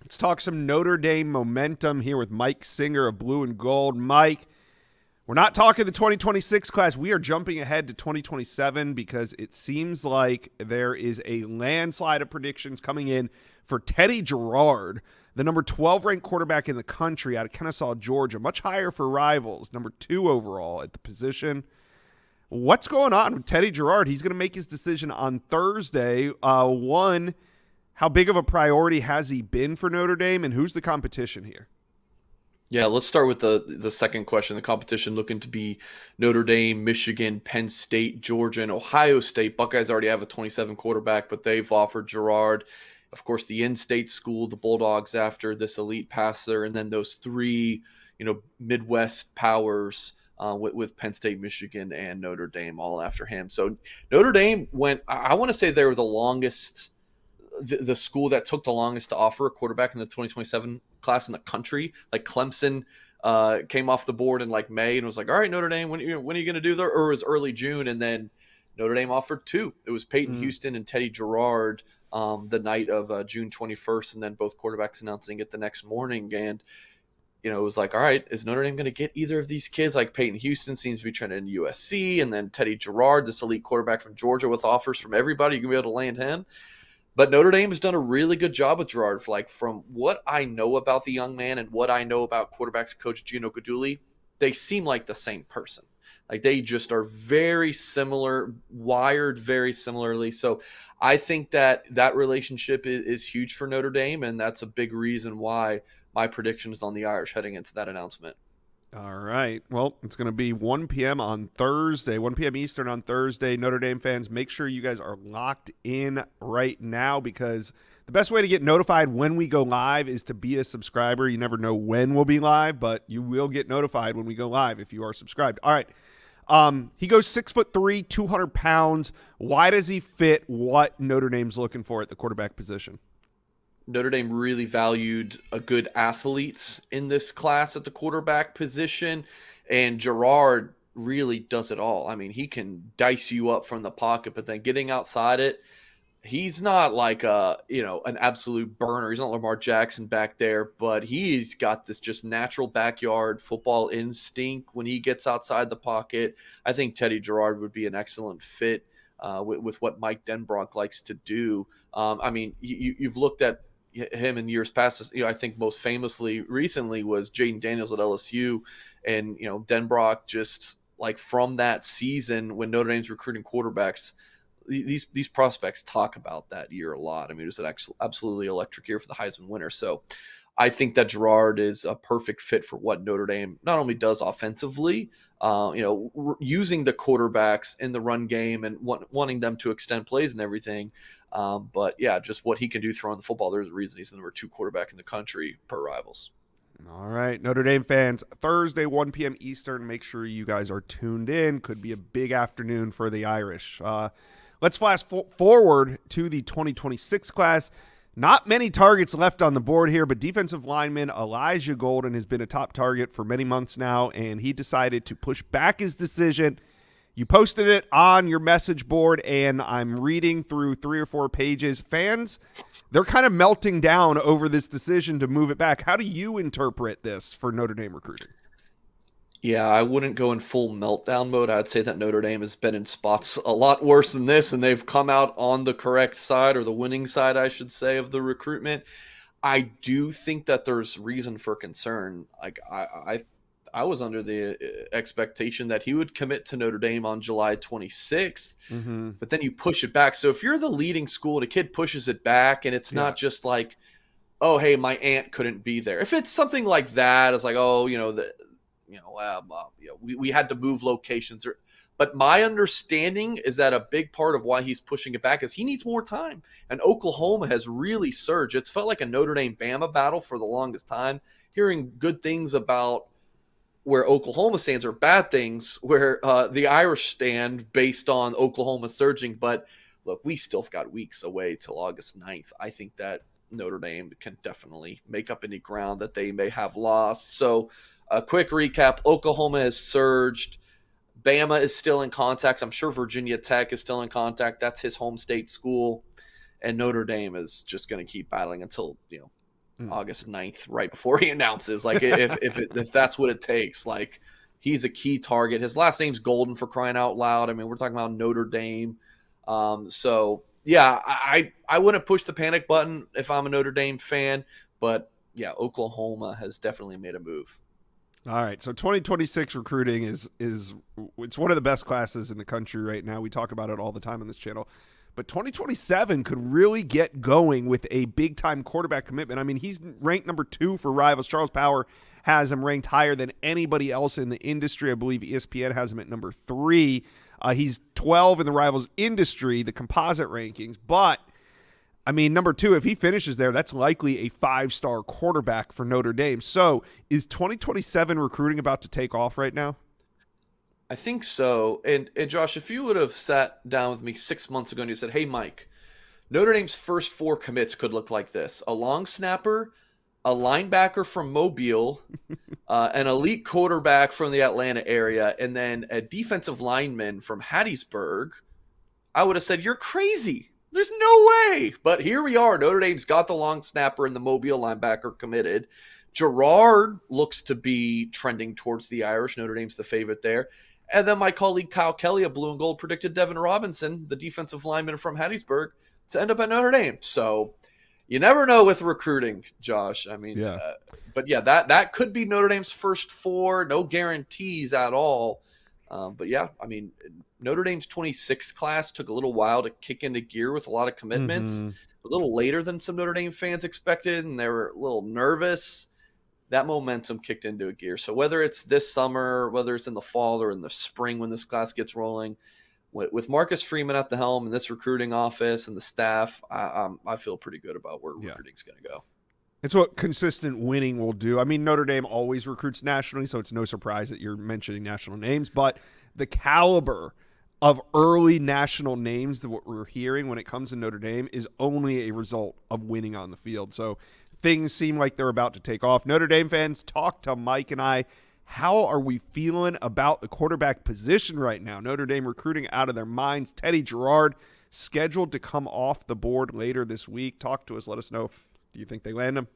Let's talk some Notre Dame momentum here with Mike Singer of Blue and Gold. Mike, we're not talking the 2026 class. We are jumping ahead to 2027 because it seems like there is a landslide of predictions coming in for Teddy Gerard, the number 12 ranked quarterback in the country out of Kennesaw, Georgia, much higher for rivals, number 2 overall at the position. What's going on with Teddy Gerard? He's going to make his decision on Thursday. One, how big of a priority has he been for Notre Dame, and who's the competition here? Yeah, let's start with the second question. The competition looking to be Notre Dame, Michigan, Penn State, Georgia, and Ohio State. Buckeyes already have a 27 quarterback, but they've offered Gerard, of course, the in-state school, the Bulldogs after this elite passer, and then those three, Midwest powers with Penn State, Michigan, and Notre Dame all after him. So Notre Dame went, I want to say they were the longest, the school that took the longest to offer a quarterback in the 2027 class in the country. Like Clemson came off the board in like May and was like, all right, Notre Dame, when are you going to do that? Or it was early June. And then Notre Dame offered 2. It was Peyton Houston and Teddy Gerard the night of June 21st. And then both quarterbacks announcing it the next morning. And, it was like, all right, is Notre Dame going to get either of these kids? Like Peyton Houston seems to be trending in USC. And then Teddy Gerard, this elite quarterback from Georgia with offers from everybody. You're going to be able to land him. But Notre Dame has done a really good job with Gerard. From what I know about the young man and what I know about quarterbacks coach Gino Guidugli, they seem like the same person. Like they just are very similar, wired very similarly. So I think that relationship is huge for Notre Dame, and that's a big reason why my prediction is on the Irish heading into that announcement. All right. Well, it's going to be 1 p.m. on Thursday, 1 p.m. Eastern on Thursday. Notre Dame fans, make sure you guys are locked in right now because the best way to get notified when we go live is to be a subscriber. You never know when we'll be live, but you will get notified when we go live if you are subscribed. All right. He goes 6'3", 200 pounds. Why does he fit what Notre Dame's looking for at the quarterback position? Notre Dame really valued a good athlete in this class at the quarterback position, and Gerard really does it all. I mean, he can dice you up from the pocket, but then getting outside it, he's not like an absolute burner. He's not Lamar Jackson back there, but he's got this just natural backyard football instinct when he gets outside the pocket. I think Teddy Gerard would be an excellent fit with what Mike Denbrock likes to do. I mean, you've looked at him in years past. I think most famously recently was Jaden Daniels at LSU, and Denbrock just like from that season when Notre Dame's recruiting quarterbacks, these prospects talk about that year a lot. I mean, it was an absolutely electric year for the Heisman winner. So I think that Gerard is a perfect fit for what Notre Dame not only does offensively, using the quarterbacks in the run game and wanting them to extend plays and everything. But yeah, just what he can do throwing the football. There's a reason he's the number 2 quarterback in the country per Rivals. All right, Notre Dame fans, Thursday, 1 p.m. Eastern. Make sure you guys are tuned in. Could be a big afternoon for the Irish. Let's flash forward to the 2026 class. Not many targets left on the board here, but defensive lineman Elijah Golden has been a top target for many months now, and he decided to push back his decision. You posted it on your message board, and I'm reading through 3 or 4 pages. Fans, they're kind of melting down over this decision to move it back. How do you interpret this for Notre Dame recruiting? Yeah, I wouldn't go in full meltdown mode. I'd say that Notre Dame has been in spots a lot worse than this, and they've come out on the correct side, or the winning side, I should say, of the recruitment. I do think that there's reason for concern. Like I was under the expectation that he would commit to Notre Dame on July 26th, but then you push it back. So if you're the leading school and a kid pushes it back, and it's not just like, oh, hey, my aunt couldn't be there. If it's something like that, it's like, oh, we had to move locations. But my understanding is that a big part of why he's pushing it back is he needs more time. And Oklahoma has really surged. It's felt like a Notre Dame-Bama battle for the longest time. Hearing good things about where Oklahoma stands or bad things where the Irish stand based on Oklahoma surging. But look, we still got weeks away till August 9th. I think that Notre Dame can definitely make up any ground that they may have lost. So a quick recap: Oklahoma has surged. Bama is still in contact. I'm sure Virginia Tech is still in contact. That's his home state school. And Notre Dame is just going to keep battling until, August 9th, right before he announces. Like if that's what it takes, like he's a key target. His last name's Golden, for crying out loud. I mean, we're talking about Notre Dame. So yeah, I wouldn't push the panic button if I'm a Notre Dame fan, but yeah, Oklahoma has definitely made a move. All right, so 2026 recruiting is it's one of the best classes in the country right now. We talk about it all the time on this channel. But 2027 could really get going with a big-time quarterback commitment. I mean, he's ranked number 2 for Rivals. Charles Power has him ranked higher than anybody else in the industry. I believe ESPN has him at number 3. He's 12 in the Rivals industry, the composite rankings. But, I mean, number 2, if he finishes there, that's likely a 5-star quarterback for Notre Dame. So is 2027 recruiting about to take off right now? I think so. And Josh, if you would have sat down with me 6 months ago and you said, hey, Mike, Notre Dame's first 4 commits could look like this: a long snapper, a linebacker from Mobile, an elite quarterback from the Atlanta area, and then a defensive lineman from Hattiesburg, I would have said, you're crazy. There's no way. But here we are. Notre Dame's got the long snapper and the Mobile linebacker committed. Gerard looks to be trending towards the Irish. Notre Dame's the favorite there. And then my colleague Kyle Kelly of Blue and Gold predicted Devin Robinson, the defensive lineman from Hattiesburg, to end up at Notre Dame. So you never know with recruiting, Josh. I mean, yeah. But yeah, that could be Notre Dame's first 4. No guarantees at all. But yeah, I mean, Notre Dame's 26th class took a little while to kick into gear with a lot of commitments. A little later than some Notre Dame fans expected, and they were a little nervous. That momentum kicked into a gear. So whether it's this summer, whether it's in the fall or in the spring when this class gets rolling, with Marcus Freeman at the helm and this recruiting office and the staff, I feel pretty good about where recruiting's going to go. It's what consistent winning will do. I mean, Notre Dame always recruits nationally, so it's no surprise that you're mentioning national names. But the caliber of early national names that what we're hearing when it comes to Notre Dame is only a result of winning on the field. So things seem like they're about to take off. Notre Dame fans, talk to Mike and I. How are we feeling about the quarterback position right now? Notre Dame recruiting out of their minds. Teddy Gerard scheduled to come off the board later this week. Talk to us. Let us know. Do you think they land him?